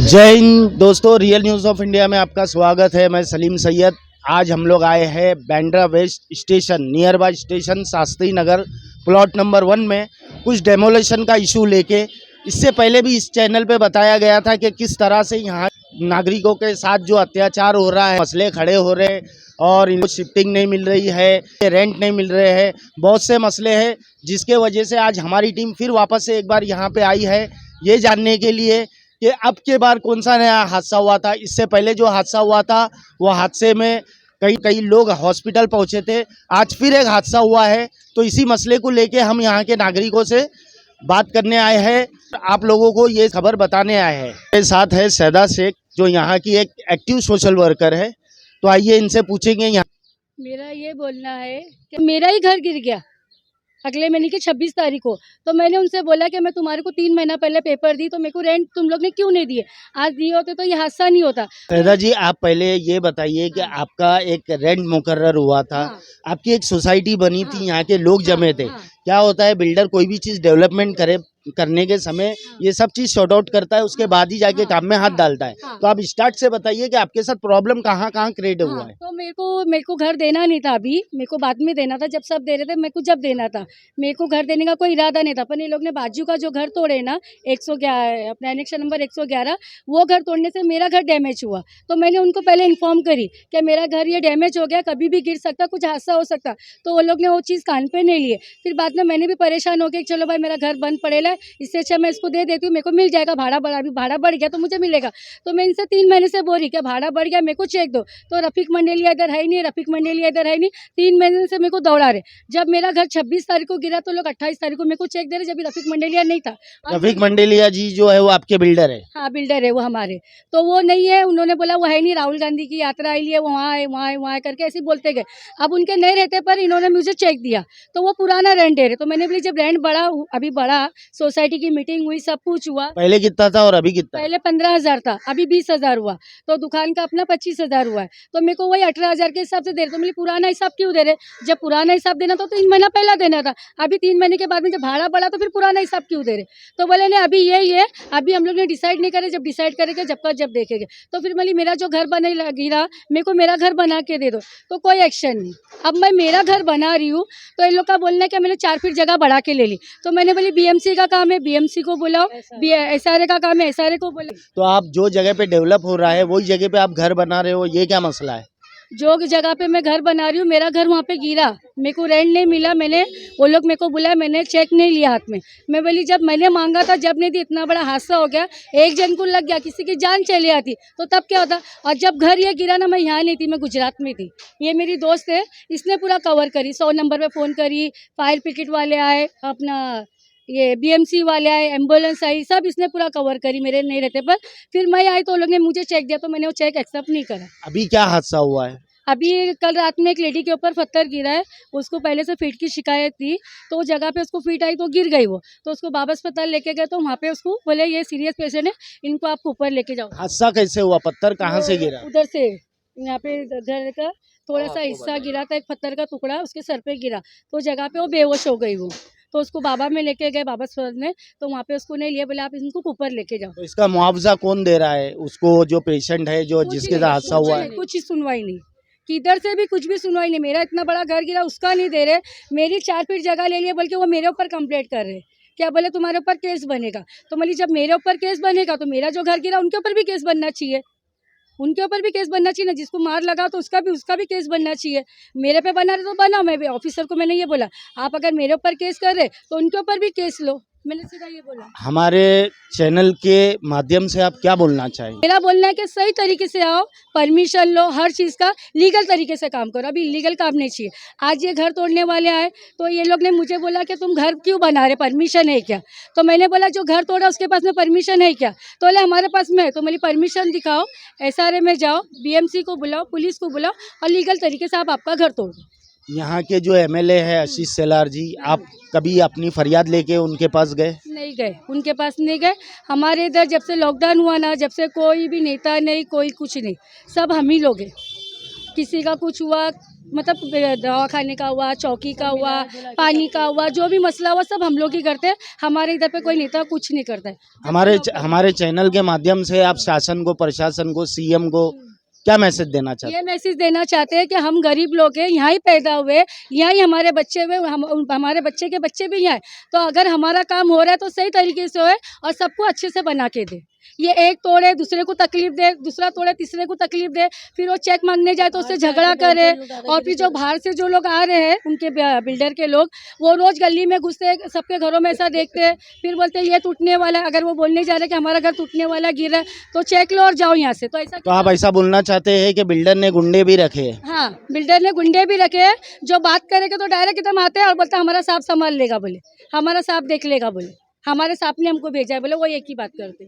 जय हिंद दोस्तों, real news of India में आपका स्वागत है। मैं सलीम सैयद। आज हम लोग आए हैं Bandra waste station, near by station Shastri Nagar, plot number 1 में कुछ डेमोलेशन का इशू लेके। इससे पहले भी इस चैनल पे बताया गया था कि किस तरह से यहाँ नागरिकों के साथ जो अत्याचार हो रहा है, मसले खड़े हो रहे हैं और इनको शिफ्टिंग नहीं मिल रही है, रेंट नहीं मिल रहे हैं, बहुत से मसले हैं, जिसके वजह से आज हमारी टीम फिर वापस से एक बार यहाँ पे आई है ये जानने के लिए कि अब के बार कौन सा नया हादसा हुआ था। इससे पहले जो हादसा हुआ था वो हादसे में कई लोग हॉस्पिटल पहुंचे थे। आज फिर एक हादसा हुआ है, तो इसी मसले को लेके हम यहाँ के नागरिकों से बात करने आए हैं, आप लोगों को ये खबर बताने आए हैं। मेरे साथ है सैदा शेख, जो यहाँ की एक एक्टिव सोशल वर्कर है। तो आइए इनसे पूछेंगे। यहाँ मेरा ये बोलना है कि मेरा ही घर गिर गया अगले महीने की 26 तारीख को। तो मैंने उनसे बोला कि मैं तुम्हारे को 3 महीना पहले पेपर दी, तो मेरे को रेंट तुम लोग ने क्यों नहीं दिए? आज दिए होते तो ये हादसा नहीं होता। सैदा जी, आप पहले ये बताइए कि आपका एक रेंट मुकर्रर हुआ था, आपकी एक सोसाइटी बनी थी, यहाँ के लोग जमे थे। क्या होता है, बिल्डर कोई भी चीज़ डेवलपमेंट करने के समय ये सब चीज़ सॉर्ट आउट करता है, उसके बाद ही जाके काम में हाथ डालता है। तो आप स्टार्ट से बताइए कि आपके साथ प्रॉब्लम कहाँ कहाँ क्रिएट हुआ है। तो मेरे को घर देना नहीं था, अभी मेरे को बाद में देना था। जब सब दे रहे थे मेरे को जब देना था। मेरे को घर देने का कोई इरादा नहीं था, पर ये लोग ने बाजू का जो घर तोड़े ना 111 अपना एनेक्शन नंबर 111, वो घर तोड़ने से मेरा घर डैमेज हुआ। तो मैंने उनको पहले इन्फॉर्म करी कि मेरा घर ये डैमेज हो गया, कभी भी गिर सकता, कुछ हादसा हो सकता। तो वो लोग ने वो चीज़ कान पे नहीं लिए। फिर बाद में मैंने भी परेशान हो गई, चलो भाई मेरा घर बंद पड़ेगा, इससे अच्छा मैं इसको दे देती हूँ, मेरे को मिल जाएगा भाड़ा बढ़ा, अभी भाड़ा बढ़ गया तो मुझे मिलेगा। तो मैं इनसे 3 महीने से बोल रही कि भाड़ा बढ़ गया, मेरे को चेक दो। तो रफीक मंडेलिया इधर है नहीं, रफीक मंडेलिया इधर है नहीं, 3 महीने से मेरे को दौड़ा रहे। जब मेरा घर 26 तारीख को गिरा तो लोग 28 तारीख को मेरे को चेक दे रहे, जब रफीक मंडेलिया नहीं था। रफीक मंडेलिया जी जो है वो आपके बिल्डर है? हाँ, बिल्डर है वो हमारे। तो वो नहीं है, उन्होंने बोला वो है नहीं, राहुल गांधी की यात्रा आई है, वहाँ है वहाँ है वहाँ है करके ऐसे बोलते गए। अब उनके नहीं रहते पर इन्होंने मुझे चेक दिया, तो वो पुराना रेंट दे रहे। तो मैंने बोली जब रेंट बढ़ा, अभी बढ़ा, सोसाइटी की मीटिंग हुई, सब कुछ हुआ। पहले कितना था और अभी कितना? पहले 15,000 था, अभी 20,000 हुआ। तो दुकान का अपना 25,000 हुआ है। तो मेरे को वही 18,000 के हिसाब से दे रहे। तो मेरे पुराना हिसाब क्यों दे रहे? जब पुराना हिसाब देना था तो 3 महीना पहला देना था। अभी 3 महीने के बाद में जब भाड़ा बढ़ा तो फिर पुराना हिसाब क्यों दे रहे? तो बोले नहीं, अभी यही है, अभी हम लोग ने डिसाइड नहीं करे, जब डिसाइड करेंगे जब का जब देखेंगे। तो फिर बोली मेरा जो घर बने गिरा, मेरे को मेरा घर बना के दे दो। तो कोई एक्शन नहीं। अब मैं मेरा घर बना रही हूँ, तो इन लोग का बोलना है कि मैंने 4 फीट जगह बढ़ा के ले ली। तो मैंने बोली बीएमसी का काम है, बीएमसी को बुलाओ, एसआरए का काम है, एसआरए को बुलाओ। तो आप जो जगह पे डेवलप हो रहा है वही जगह पे आप घर बना रहे हो, ये क्या मसला है? जो जगह पे मैं घर बना रही हूँ, मेरा घर वहाँ पे गिरा, मेरे को रेंट नहीं मिला। मैंने वो लोग मेरे को बुलाया, मैंने चेक नहीं लिया हाथ में। मैं बोली जब मैंने मांगा था, जब नहीं दी, इतना बड़ा हादसा हो गया, एक जन को लग गया, किसी की जान चली आती तो तब क्या होता। और जब घर ये गिरा ना, मैं यहाँ नहीं थी, मैं गुजरात में थी। ये मेरी दोस्त है, इसने पूरा कवर करी, 100 नंबर पे फ़ोन करी, फायर ब्रिगेड वाले आए, अपना ये बीएमसी वाले आए, एम्बुलेंस आई, सब इसने पूरा कवर करी मेरे नहीं रहते पर। फिर मैं आई तो लोग ने मुझे चेक दिया, तो मैंने वो चेक एक्सेप्ट नहीं करा। अभी क्या हादसा हुआ है? अभी कल रात में एक लेडी के ऊपर पत्थर गिरा है, उसको पहले से फीट की शिकायत थी, तो वो जगह पे उसको फीट आई तो गिर गई वो। तो उसको बाबा अस्पताल लेके गए, तो वहाँ पे उसको बोले ये सीरियस पेशेंट है, इनको आप ऊपर लेके जाओ। हादसा कैसे हुआ? पत्थर कहाँ से गिरा? उधर से, यहाँ पे घर का थोड़ा सा हिस्सा गिरा था, एक पत्थर का टुकड़ा उसके सर पे गिरा, तो जगह पे वो बेहोश हो गई वो। तो उसको बाबा में लेके गए, बाबा अस्पताल में, तो वहाँ पे उसको नहीं लिया, बोले आप इनको ऊपर लेके जाओ। तो इसका मुआवजा कौन दे रहा है उसको, जो पेशेंट है, जो जिसके साथ हादसा हुआ है? कुछ ही सुनवाई नहीं, किधर से भी कुछ भी सुनवाई नहीं। मेरा इतना बड़ा घर गिरा, उसका नहीं दे रहे। मेरी 4 फीट जगह ले लिए, बल्कि वो मेरे ऊपर कंप्लेंट कर रहे। क्या बोले तुम्हारे ऊपर केस बनेगा। तो बोली जब मेरे ऊपर केस बनेगा तो मेरा जो घर गिरा उनके ऊपर भी केस बनना चाहिए, उनके ऊपर भी केस बनना चाहिए ना। जिसको मार लगा तो उसका भी केस बनना चाहिए। मेरे पे बना रहे तो बना, मैं भी ऑफिसर को मैंने ये बोला आप अगर मेरे ऊपर केस कर रहे तो उनके ऊपर भी केस लो, मैंने सीधा ये बोला। हमारे चैनल के माध्यम से आप क्या बोलना चाहेंगे? मेरा बोलना है कि सही तरीके से आओ, परमिशन लो, हर चीज़ का लीगल तरीके से काम करो। अभी इलीगल काम नहीं चाहिए। आज ये घर तोड़ने वाले आए तो ये लोग ने मुझे बोला कि तुम घर क्यों बना रहे, परमिशन है क्या? तो मैंने बोला जो घर तोड़ा उसके पास में परमिशन है क्या? तो बोले हमारे पास में है। तो मेरी परमिशन दिखाओ, एसआरए में जाओ, बीएमसी को बुलाओ, पुलिस को बुलाओ और लीगल तरीके से आप आपका घर तोड़ो। यहाँ के जो एमएलए है आशीष शेलार जी, आप कभी अपनी फरियाद लेके उनके पास गए? नहीं गए, उनके पास नहीं गए। हमारे इधर जब से लॉकडाउन हुआ ना, जब से कोई भी नेता नहीं, कोई कुछ नहीं, सब हम ही लोग हैं। किसी का कुछ हुआ मतलब दवाखाने का हुआ, चौकी का हुआ, पानी का हुआ, जो भी मसला हुआ सब हम लोग ही करते हैं। हमारे इधर पे कोई नेता कुछ नहीं करता है। हमारे चैनल के माध्यम से आप शासन को, प्रशासन को, सीएम को क्या मैसेज देना चाहते ये मैसेज देना चाहते हैं कि हम गरीब लोग हैं, यहाँ ही पैदा हुए, यहाँ ही हमारे बच्चे हुए, हमारे बच्चे के बच्चे भी यहाँ हैं। तो अगर हमारा काम हो रहा है तो सही तरीके से होए और सबको अच्छे से बना के दे। ये एक तोड़े दूसरे को तकलीफ दे, दूसरा तोड़े तीसरे को तकलीफ दे, फिर वो चेक मांगने जाए तो उससे झगड़ा करे। और फिर जो बाहर से जो लोग आ रहे हैं उनके बिल्डर के लोग, वो रोज गली में घुसते, सबके घरों में ऐसा देखते हैं, फिर बोलते हैं ये टूटने वाला है। अगर वो बोलने जा रहे हैं कि हमारा घर टूटने वाला गिर रहा है तो चेक लो और जाओ यहाँ से। तो ऐसा तो आप ऐसा बोलना चाहते हैं कि बिल्डर ने गुंडे भी रखे हैं? हाँ, बिल्डर ने गुंडे भी रखे हैं। जो बात करेंगे तो डायरेक्ट एकदम आते हैं और बोलते हमारा सांप संभाल लेगा, बोले हमारा सांप देख लेगा, बोले हमारे सांप ने हमको भेजा है, बोले वो एक ही बात करते।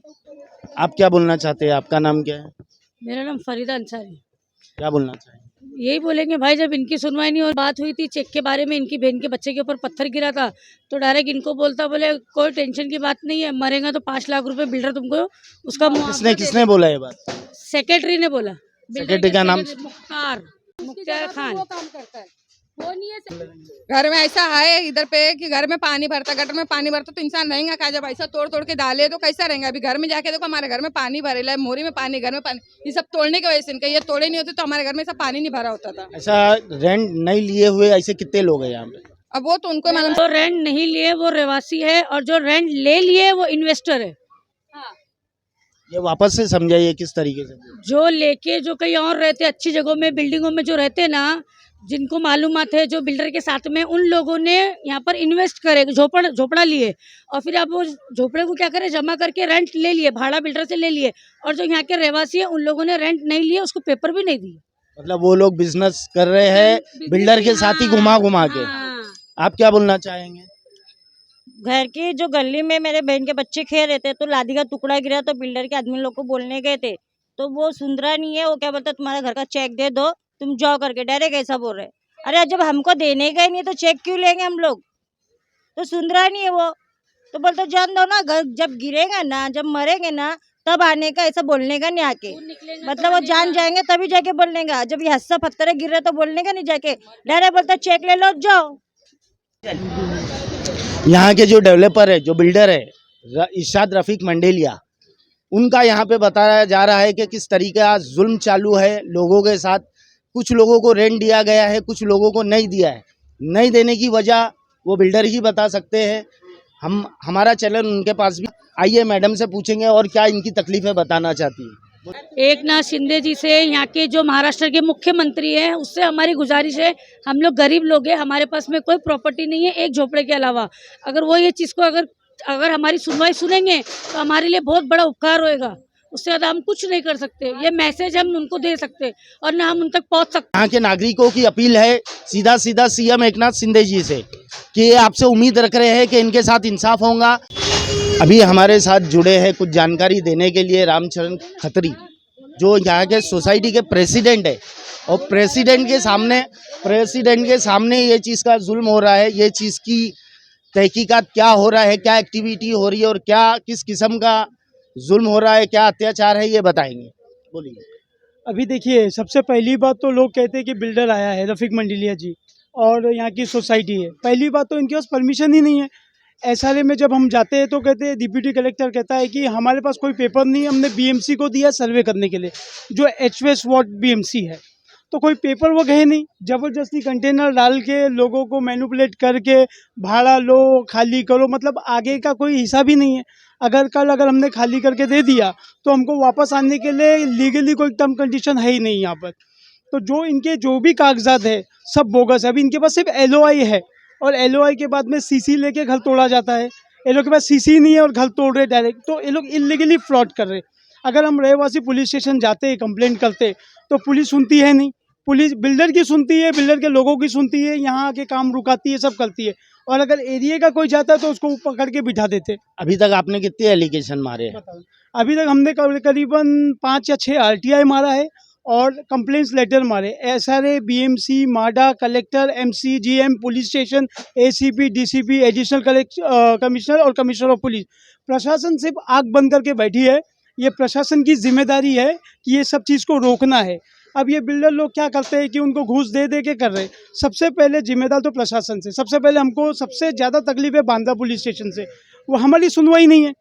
आप क्या बोलना चाहते हैं? आपका नाम क्या है? मेरा नाम फरीदा अंसारी। क्या बोलना चाहेंगे? यही बोलेंगे भाई, जब इनकी सुनवाई नहीं हो, बात हुई थी चेक के बारे में, इनकी बहन के बच्चे के ऊपर पत्थर गिरा था तो डायरेक्ट इनको बोलता, बोले कोई टेंशन की बात नहीं है, मरेगा तो 5 लाख रुपए बिल्डर तुमको उसका मुआवजा दे किसने बोला ये बात? देगा। सेक्रेटरी ने बोला। सेक्रेटरी का नाम? मुख्तार खान। वो काम करता है, वो नहीं है। घर में ऐसा है इधर पे कि घर में पानी भरता, गटर में पानी भरता तो इंसान रहेगा क्या? जब ऐसा तोड़ तोड़ के डाले तो कैसा रहेगा? अभी घर में जाके देखो, हमारे घर में पानी भरेला है, मोरी में पानी, घर में पानी, ये सब तोड़ने की वजह से। इनके ये तोड़े नहीं होते तो हमारे घर में ऐसा पानी नहीं भरा होता था। ऐसा रेंट नहीं लिए हुए ऐसे कितने लोग हैं यहाँ पे? अब वो तो उनको मालूम। जो रेंट नहीं लिए वो रहवासी है और जो रेंट ले लिए वो इन्वेस्टर है। ये वापस से समझाइए किस तरीके से? जो लेके जो कहीं और रहते, अच्छी जगहों में, बिल्डिंगों में जो रहते ना, जिनको मालूमात है, जो बिल्डर के साथ में, उन लोगों ने यहाँ पर इन्वेस्ट करे, झोपड़ा लिए और फिर आप वो झोपड़े को क्या करे, जमा करके रेंट ले लिए, भाड़ा बिल्डर से ले लिए। और जो यहाँ के रहवासी है उन लोगों ने रेंट नहीं लिए, उसको पेपर भी नहीं दिए। मतलब वो लोग बिजनेस कर रहे हैं बिल्डर के साथ ही घुमा घुमा के। आप क्या बोलना चाहेंगे? घर की जो गली में मेरे बहन के बच्चे खेल रहे थे तो लादी का टुकड़ा गिरा तो बिल्डर के आदमी लोग को बोलने गए थे तो वो सुन रहा नहीं है। वो क्या बोलता, तुम्हारा घर का चेक दे दो, तुम जाओ करके, डायरेक्ट ऐसा बोल रहे। अरे जब हमको देने का ही नहीं तो चेक क्यों लेंगे हम लोग? तो सुन रहा नहीं है वो, तो बोलते जान दो ना, घर जब गिरेगा ना, जब मरेंगे ना तब आने का, ऐसा बोलने का नहीं आके। मतलब वो जान जाएंगे तभी जाके बोलने का। जब ये हस्सा पत्थर गिर रहे तो बोलने का नहीं जाके, डायरेक्ट बोलता चेक ले लो जाओ। यहाँ के जो डेवलपर है, जो बिल्डर है, इरशाद रफीक मंडेलिया, उनका यहाँ पे बताया जा रहा है कि किस तरीके का जुल्म चालू है लोगों के साथ। कुछ लोगों को रेंट दिया गया है, कुछ लोगों को नहीं दिया है। नहीं देने की वजह वो बिल्डर ही बता सकते हैं। हमारा चैनल उनके पास भी, आइए मैडम से पूछेंगे और क्या इनकी तकलीफें बताना चाहती है। एकनाथ शिंदे जी से, यहाँ के जो महाराष्ट्र के मुख्यमंत्री हैं, उससे हमारी गुजारिश है, हम लोग गरीब लोग हैं, हमारे पास में कोई प्रॉपर्टी नहीं है एक झोपड़े के अलावा। अगर वो ये चीज़ को अगर हमारी सुनवाई सुनेंगे तो हमारे लिए बहुत बड़ा उपकार होएगा। उससे ज़्यादा हम कुछ नहीं कर सकते। ये मैसेज हम उनको दे सकते और ना हम उन तक पहुँच सकते। यहाँ के नागरिकों की अपील है सीधा सीधा सीएम एकनाथ शिंदे जी से कि ये आपसे उम्मीद रख रहे हैं कि इनके साथ इंसाफ होगा। अभी हमारे साथ जुड़े हैं कुछ जानकारी देने के लिए रामचरण खत्री, जो यहाँ के सोसाइटी के प्रेसिडेंट है। और प्रेसिडेंट के सामने ये चीज़ का जुल्म हो रहा है, ये चीज़ की तहकीकात क्या हो रहा है, क्या एक्टिविटी हो रही है और क्या किस किस्म का जुल्म हो रहा है, क्या अत्याचार है, ये बताएंगे। बोलिए। अभी देखिए, सबसे पहली बात तो लोग कहते हैं कि बिल्डर आया है रफीक मंडेलिया जी और यहाँ की सोसाइटी है। पहली बात तो इनके पास परमिशन ही नहीं है। एसआरए में जब हम जाते हैं तो कहते हैं, डिप्यूटी कलेक्टर कहता है कि हमारे पास कोई पेपर नहीं है, हमने बीएमसी को दिया सर्वे करने के लिए, जो एचवेस वार्ड बीएमसी है, तो कोई पेपर वो गए नहीं। ज़बरदस्ती कंटेनर डाल के लोगों को मैनिपुलेट करके भाड़ा लो, खाली करो, मतलब आगे का कोई हिसाब ही नहीं है। अगर हमने खाली करके दे दिया तो हमको वापस आने के लिए लीगली कोई टर्म कंडीशन है ही नहीं यहाँ पर। तो जो इनके जो भी कागजात है सब बोगस है। अभी इनके पास सिर्फ एलओआई है और एलओआई के बाद में सीसी लेके घर तोड़ा जाता है। ये लोग के पास सीसी नहीं है और घर तोड़ रहे डायरेक्ट, तो ये लोग इलीगली फ्रॉड कर रहे। अगर हम रहवासी पुलिस स्टेशन जाते हैं, कंप्लेंट करते, तो पुलिस सुनती है नहीं। पुलिस बिल्डर की सुनती है, बिल्डर के लोगों की सुनती है, यहाँ आके काम रुकाती है, सब करती है। और अगर एरिया का कोई जाता है तो उसको पकड़ के बिठा देते। अभी तक आपने कितने एलिगेशन मारे हैं? अभी तक हमने करीबन 5 या 6 RTI मारा है और कंप्लेंट्स लेटर मारे। एसआरए, बीएमसी, माडा, collector, MC, GM, police station, ACP, DCP, additional commissioner और कमिश्नर ऑफ पुलिस। प्रशासन सिर्फ आँख बंद करके बैठी है। ये प्रशासन की जिम्मेदारी है कि ये सब चीज़ को रोकना है। अब ये बिल्डर लोग क्या करते हैं कि उनको घूस दे दे के कर रहे हैं। सबसे पहले जिम्मेदार तो प्रशासन से, सबसे पहले हमको सबसे ज़्यादा तकलीफ है बांद्रा पुलिस स्टेशन से। वो हमारी सुनवाई नहीं है।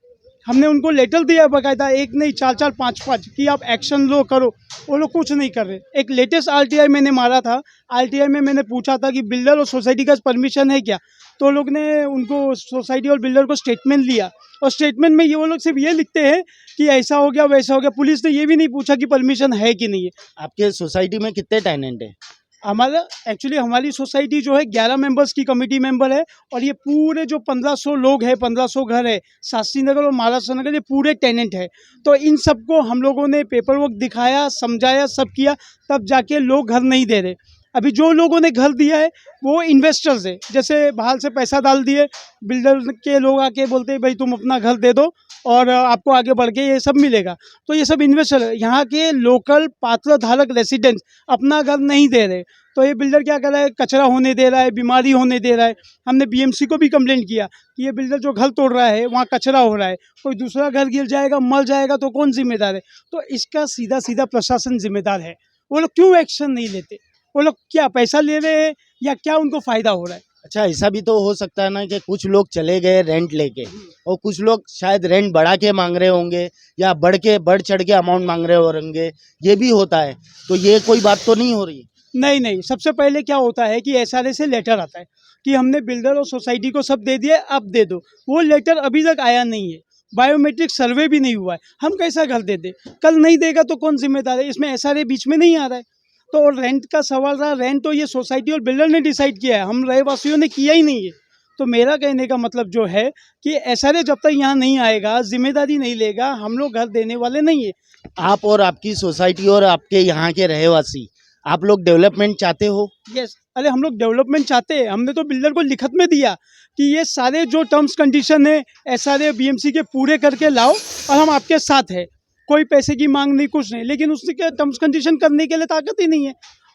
हमने उनको लेटर दिया बाकायदा, एक नहीं 4-4 5-5 कि आप एक्शन लो करो, वो लोग कुछ नहीं कर रहे। एक लेटेस्ट आरटीआई मैंने मारा था, आरटीआई में मैंने पूछा था कि बिल्डर और सोसाइटी का परमिशन है क्या, तो लोग ने उनको सोसाइटी और बिल्डर को स्टेटमेंट लिया, और स्टेटमेंट में ये वो लोग सिर्फ ये लिखते हैं कि ऐसा हो गया वैसा हो गया। पुलिस ने ये भी नहीं पूछा कि परमिशन है कि नहीं है। आपके सोसाइटी में कितने टेनेंट हैं? हमारा एक्चुअली हमारी सोसाइटी जो है 11 मेंबर्स की कमेटी मेंबर है, और ये पूरे जो 1500 लोग हैं, 1500 घर है, शास्त्री नगर और महाराष्ट्र नगर, ये पूरे टेनेंट है। तो इन सबको हम लोगों ने पेपर वर्क दिखाया, समझाया, सब किया, तब जाके लोग घर नहीं दे रहे। अभी जो लोगों ने घर दिया है वो इन्वेस्टर्स है, जैसे बाहर से पैसा डाल दिए, बिल्डर के लोग आके बोलते हैं भाई तुम अपना घर दे दो और आपको आगे बढ़ के ये सब मिलेगा। तो ये सब इन्वेस्टर है। यहाँ के लोकल पात्र धारक रेसिडेंट्स अपना घर नहीं दे रहे। तो ये बिल्डर क्या कर रहा है, कचरा होने दे रहा है, बीमारी होने दे रहा है। हमने बीएमसी को भी कंप्लेंट किया कि ये बिल्डर जो घर तोड़ रहा है वहाँ कचरा हो रहा है, कोई दूसरा घर गिर जाएगा, मर जाएगा तो कौन जिम्मेदार है। तो इसका सीधा सीधा प्रशासन जिम्मेदार है। वो लोग क्यों एक्शन नहीं लेते? वो लोग क्या पैसा ले रहे हैं या क्या उनको फ़ायदा हो रहा है? अच्छा, ऐसा भी तो हो सकता है ना कि कुछ लोग चले गए रेंट लेके, और कुछ लोग शायद रेंट बढ़ा के मांग रहे होंगे या बढ़ चढ़ के अमाउंट मांग रहे होंगे, ये भी होता है। तो ये कोई बात तो नहीं हो रही? नहीं नहीं, सबसे पहले क्या होता है कि एसआरए से लेटर आता है कि हमने बिल्डर और सोसाइटी को सब दे दिया, अब दे दो। वो लेटर अभी तक आया नहीं है, बायोमेट्रिक सर्वे भी नहीं हुआ है। हम कैसा घर दे दे? कल नहीं देगा तो कौन जिम्मेदार है? इसमें एसआरए बीच में नहीं आ रहा है। तो और रेंट का सवाल रहा, रेंट तो ये सोसाइटी और बिल्डर ने डिसाइड किया है, हम रहवासियों ने किया ही नहीं है। तो मेरा कहने का मतलब जो है कि एसआरए जब तक यहाँ नहीं आएगा, जिम्मेदारी नहीं लेगा, हम लोग घर देने वाले नहीं है। आप और आपकी सोसाइटी और आपके यहाँ के रहवासी, आप लोग डेवलपमेंट चाहते हो? यस, अरे हम लोग डेवलपमेंट चाहते हैं। हमने तो बिल्डर को लिखत में दिया कि ये सारे जो टर्म्स कंडीशन है एसआरए बीएमसी के पूरे करके लाओ और हम आपके साथ है। कोई पैसे की मांग नहीं, कुछ नहीं, लेकिन उसने क्या टर्म्स कंडीशन करने के लिए ताकत ही नहीं है।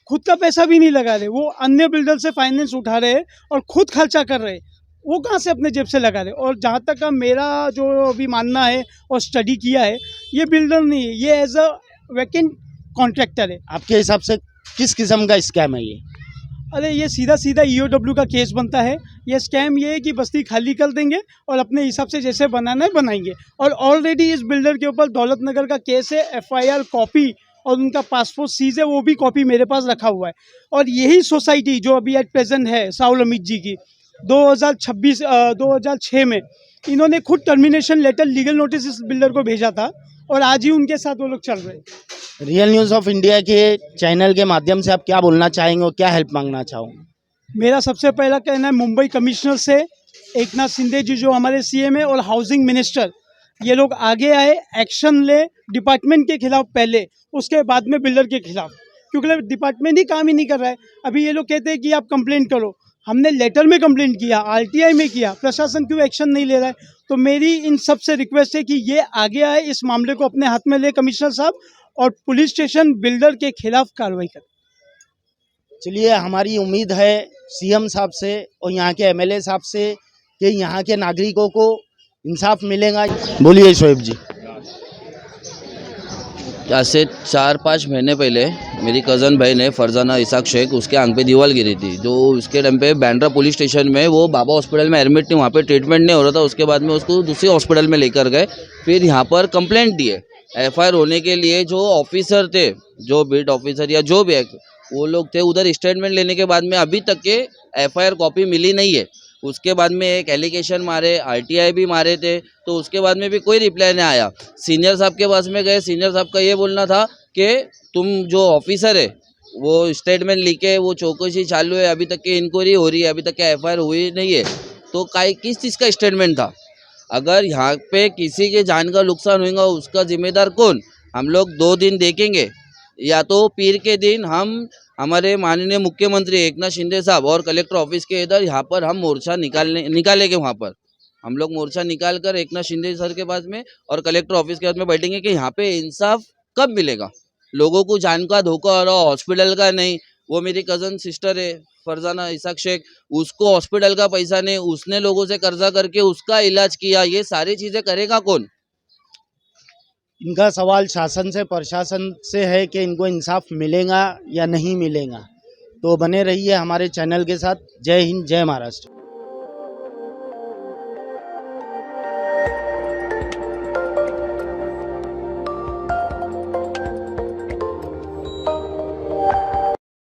खुद का पैसा भी नहीं लगा रहे, वो अन्य बिल्डर से फाइनेंस उठा रहे हैं और खुद खर्चा कर रहे हैं। वो कहाँ से अपने जेब से लगा रहे? और जहाँ तक का मेरा जो अभी मानना है और स्टडी किया है, ये बिल्डर नहीं है, ये एज अ वैकेंट कॉन्ट्रैक्टर है। आपके हिसाब से किस किस्म का स्कैम है ये? अरे ये सीधा सीधा ईओडब्ल्यू का केस बनता है। ये स्कैम ये है कि बस्ती खाली कर देंगे और अपने हिसाब से जैसे बनाना है बनाएंगे। और ऑलरेडी इस बिल्डर के ऊपर दौलत नगर का केस है, एफआईआर कॉपी और उनका पासपोर्ट सीज है, वो भी कॉपी मेरे पास रखा हुआ है। और यही सोसाइटी जो अभी एट प्रेजेंट है साहुल अमित जी की, 2006 में इन्होंने खुद टर्मिनेशन लेटर लीगल नोटिस इस बिल्डर को भेजा था, और आज ही उनके साथ वो लोग चल रहे हैं। रियल न्यूज़ ऑफ इंडिया के चैनल के माध्यम से आप क्या बोलना चाहेंगे और क्या हेल्प मांगना चाहोगे? मेरा सबसे पहला कहना है मुंबई कमिश्नर से, एकनाथ शिंदे जी जो हमारे सीएम है और हाउसिंग मिनिस्टर, ये लोग आगे आए, एक्शन ले डिपार्टमेंट के खिलाफ पहले, उसके बाद में बिल्डर के खिलाफ, क्योंकि डिपार्टमेंट ही काम ही नहीं कर रहा है। अभी ये लोग कहते हैं कि आप कंप्लेंट करो, हमने लेटर में कंप्लेंट किया, आरटीआई में किया, प्रशासन क्यों एक्शन नहीं ले रहा है? तो मेरी इन सब से रिक्वेस्ट है कि ये आगे आए, इस मामले को अपने हाथ में ले कमिश्नर साहब, और पुलिस स्टेशन बिल्डर के खिलाफ कार्रवाई करें। चलिए, हमारी उम्मीद है सीएम साहब से और यहाँ के एमएलए साहब से कि यहाँ के नागरिकों को इंसाफ मिलेगा। बोलिए शोएब जी। आज से 4-5 महीने पहले मेरी कज़न बहन है फरजाना इसाक शेख, उसके आंख पे दीवार गिरी थी। जो उसके टाइम पे बांद्रा पुलिस स्टेशन में वो बाबा हॉस्पिटल में एडमिट थी, वहाँ पे ट्रीटमेंट नहीं हो रहा था। उसके बाद में उसको दूसरे हॉस्पिटल में लेकर गए, फिर यहाँ पर कंप्लेंट दिए। एफआईआर होने के लिए जो ऑफिसर थे, जो बीट ऑफिसर या जो भी है, वो लोग थे, उधर स्टेटमेंट लेने के बाद में अभी तक के एफआईआर कॉपी मिली नहीं है। उसके बाद में एक एलिगेशन मारे, आरटीआई भी मारे थे, तो उसके बाद में भी कोई रिप्लाई नहीं आया। सीनियर साहब के पास में गए, सीनियर साहब का ये बोलना था कि तुम जो ऑफिसर है वो स्टेटमेंट लिखे, वो चौकसी चालू है, अभी तक की इंक्वायरी हो रही है, अभी तक के एफआईआर हुई नहीं है। तो किस चीज़ का स्टेटमेंट था? अगर यहाँ पे किसी के जान का नुकसान होगा उसका जिम्मेदार कौन? हम लोग 2 दिन देखेंगे, या तो पीर के दिन हम हमारे माननीय मुख्यमंत्री एकनाथ शिंदे साहब और कलेक्टर ऑफिस के इधर यहाँ पर हम मोर्चा निकालेंगे। वहाँ पर हम लोग मोर्चा निकाल कर एकनाथ शिंदे सर के पास में और कलेक्टर ऑफिस के पास में बैठेंगे कि यहाँ पे इंसाफ कब मिलेगा। लोगों को जान का धोखा हो रहा, हॉस्पिटल का नहीं। वो मेरी कज़न सिस्टर है फरजाना इसाक शेख, उसको हॉस्पिटल का पैसा नहीं, उसने लोगों से कर्जा करके उसका इलाज किया। ये सारी चीज़ें करेगा कौन? इनका सवाल शासन से, प्रशासन से है कि इनको इंसाफ मिलेगा या नहीं मिलेगा। तो बने रहिए हमारे चैनल के साथ। जय हिंद, जय महाराष्ट्र।